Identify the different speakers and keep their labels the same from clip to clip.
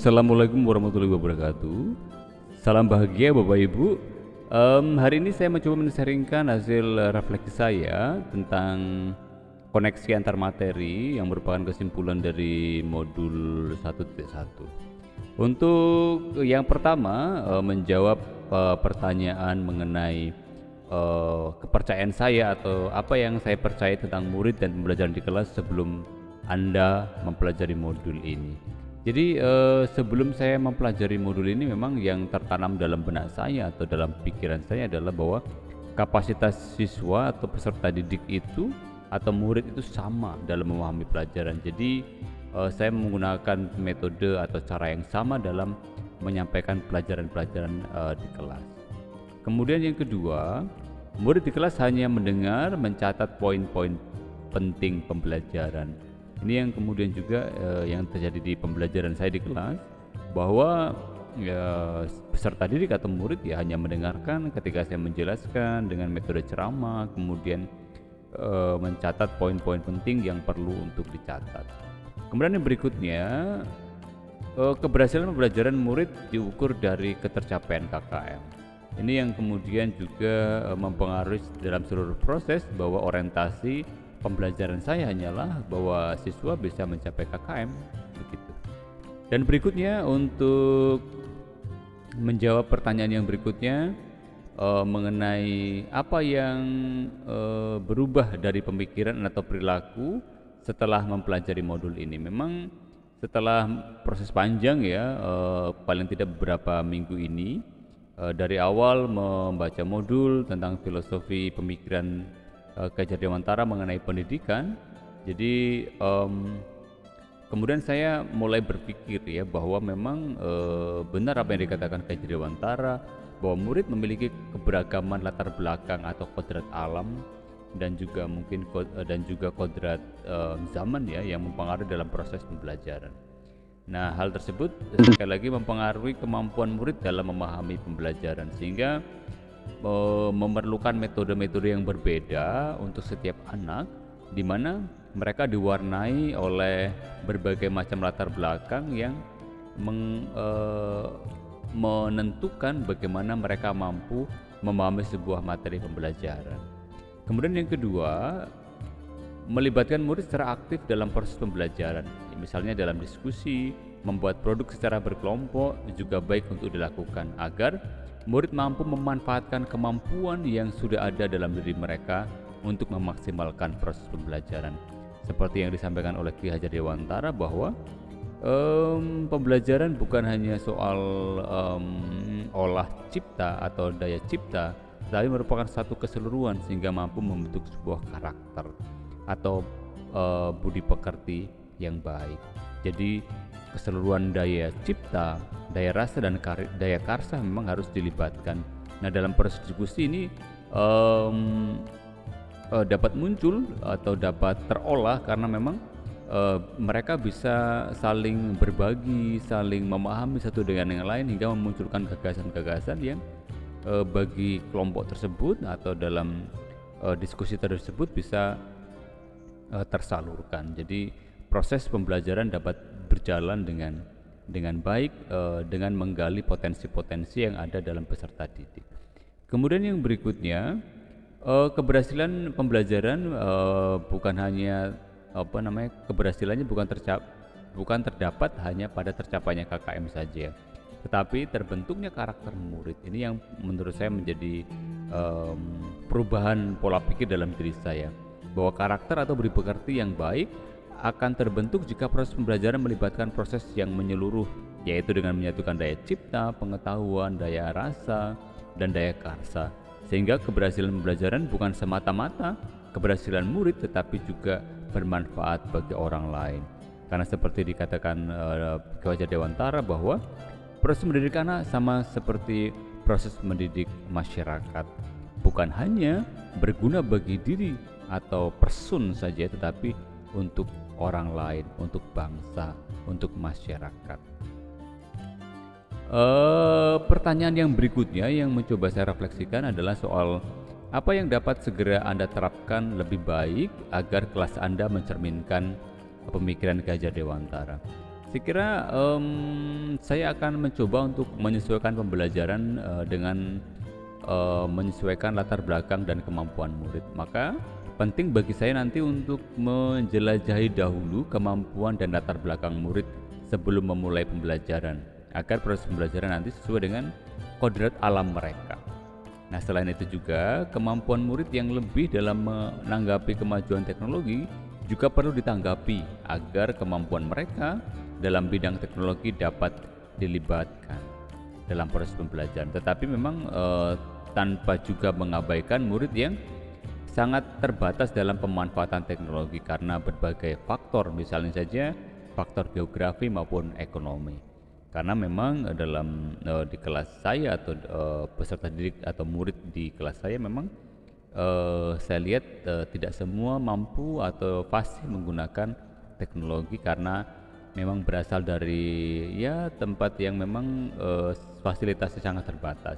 Speaker 1: Assalamualaikum warahmatullahi wabarakatuh. Salam bahagia Bapak Ibu. Hari ini saya mencoba men-sharingkan hasil refleksi saya tentang koneksi antar materi yang merupakan kesimpulan dari modul 1.1. Untuk yang pertama, menjawab pertanyaan mengenai kepercayaan saya atau apa yang saya percaya tentang murid dan pembelajaran di kelas sebelum Anda mempelajari modul ini. Jadi sebelum saya mempelajari modul ini, memang yang tertanam dalam benak saya atau dalam pikiran saya adalah bahwa kapasitas siswa atau peserta didik itu atau murid itu sama dalam memahami pelajaran. Jadi saya menggunakan metode atau cara yang sama dalam menyampaikan pelajaran-pelajaran di kelas. Kemudian yang kedua, murid di kelas hanya mendengar, mencatat poin-poin penting pembelajaran. Ini yang kemudian juga yang terjadi di pembelajaran saya di kelas, bahwa peserta didik atau murid hanya mendengarkan ketika saya menjelaskan dengan metode ceramah, kemudian mencatat poin-poin penting yang perlu untuk dicatat. Kemudian yang berikutnya, keberhasilan pembelajaran murid diukur dari ketercapaian KKM. Ini yang kemudian juga mempengaruhi dalam seluruh proses, bahwa orientasi pembelajaran saya hanyalah bahwa siswa bisa mencapai KKM begitu. Dan berikutnya, untuk menjawab pertanyaan yang berikutnya mengenai apa yang berubah dari pemikiran atau perilaku setelah mempelajari modul ini. Memang setelah proses panjang paling tidak beberapa minggu ini, dari awal membaca modul tentang filosofi pemikiran K. H. Dewantara mengenai pendidikan. Jadi kemudian saya mulai berpikir bahwa memang benar apa yang dikatakan K. H. Dewantara, bahwa murid memiliki keberagaman latar belakang atau kodrat alam dan juga mungkin kodrat zaman yang mempengaruhi dalam proses pembelajaran. Nah, hal tersebut sekali lagi mempengaruhi kemampuan murid dalam memahami pembelajaran, sehingga memerlukan metode-metode yang berbeda untuk setiap anak, di mana mereka diwarnai oleh berbagai macam latar belakang yang menentukan bagaimana mereka mampu memahami sebuah materi pembelajaran. Kemudian yang kedua, melibatkan murid secara aktif dalam proses pembelajaran, misalnya dalam diskusi, membuat produk secara berkelompok juga baik untuk dilakukan agar murid mampu memanfaatkan kemampuan yang sudah ada dalam diri mereka untuk memaksimalkan proses pembelajaran. Seperti yang disampaikan oleh Ki Hajar Dewantara, bahwa pembelajaran bukan hanya soal olah cipta atau daya cipta, tapi merupakan satu keseluruhan sehingga mampu membentuk sebuah karakter atau budi pekerti yang baik. Jadi keseluruhan daya cipta, daya rasa, dan daya karsa memang harus dilibatkan. Nah, dalam proses diskusi ini dapat muncul atau dapat terolah karena memang mereka bisa saling berbagi, saling memahami satu dengan yang lain, hingga memunculkan gagasan-gagasan yang bagi kelompok tersebut atau dalam diskusi tersebut bisa tersalurkan. Jadi proses pembelajaran dapat berjalan dengan baik dengan menggali potensi-potensi yang ada dalam peserta didik. Kemudian yang berikutnya, keberhasilan pembelajaran bukan hanya keberhasilannya bukan terdapat hanya pada tercapainya KKM saja, tetapi terbentuknya karakter murid. Ini yang menurut saya menjadi perubahan pola pikir dalam diri saya, bahwa karakter atau budi pekerti yang baik akan terbentuk jika proses pembelajaran melibatkan proses yang menyeluruh, yaitu dengan menyatukan daya cipta, pengetahuan, daya rasa, dan daya karsa, sehingga keberhasilan pembelajaran bukan semata-mata keberhasilan murid, tetapi juga bermanfaat bagi orang lain. Karena seperti dikatakan Ki Hajar Dewantara, bahwa proses mendidik anak sama seperti proses mendidik masyarakat, bukan hanya berguna bagi diri atau person saja, tetapi untuk orang lain, untuk bangsa, untuk masyarakat. Pertanyaan yang berikutnya yang mencoba saya refleksikan adalah soal apa yang dapat segera Anda terapkan lebih baik agar kelas Anda mencerminkan pemikiran Ki Hajar Dewantara. Saya kira, saya akan mencoba untuk menyesuaikan pembelajaran, dengan, menyesuaikan latar belakang dan kemampuan murid. Maka penting bagi saya nanti untuk menjelajahi dahulu kemampuan dan latar belakang murid sebelum memulai pembelajaran, agar proses pembelajaran nanti sesuai dengan kodrat alam mereka. Nah, selain itu juga kemampuan murid yang lebih dalam menanggapi kemajuan teknologi juga perlu ditanggapi agar kemampuan mereka dalam bidang teknologi dapat dilibatkan dalam proses pembelajaran. Tetapi memang tanpa juga mengabaikan murid yang sangat terbatas dalam pemanfaatan teknologi karena berbagai faktor, misalnya saja faktor geografi maupun ekonomi. Karena memang dalam di kelas saya atau peserta didik atau murid di kelas saya memang saya lihat tidak semua mampu atau fasih menggunakan teknologi karena memang berasal dari ya tempat yang memang fasilitasnya sangat terbatas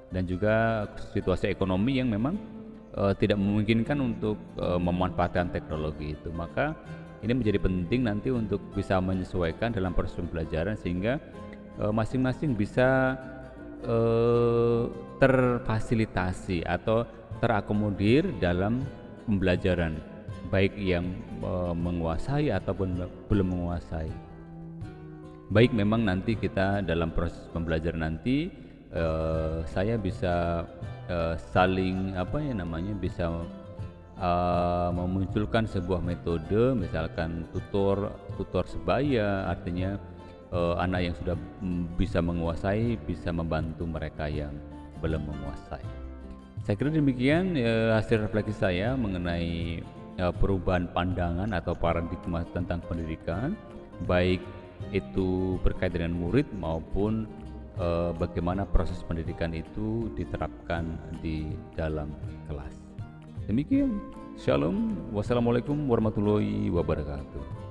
Speaker 1: dan juga situasi ekonomi yang memang tidak memungkinkan untuk memanfaatkan teknologi itu. Maka ini menjadi penting nanti untuk bisa menyesuaikan dalam proses pembelajaran sehingga masing-masing bisa terfasilitasi atau terakomodir dalam pembelajaran, baik yang menguasai ataupun belum menguasai. Baik memang nanti kita dalam proses pembelajaran nanti saya bisa saling bisa memunculkan sebuah metode, misalkan tutor sebaya, artinya anak yang sudah bisa menguasai bisa membantu mereka yang belum menguasai. Saya kira demikian hasil refleksi saya mengenai perubahan pandangan atau paradigma tentang pendidikan, baik itu berkaitan dengan murid maupun bagaimana proses pendidikan itu diterapkan di dalam kelas. Demikian, Shalom, wassalamualaikum warahmatullahi wabarakatuh.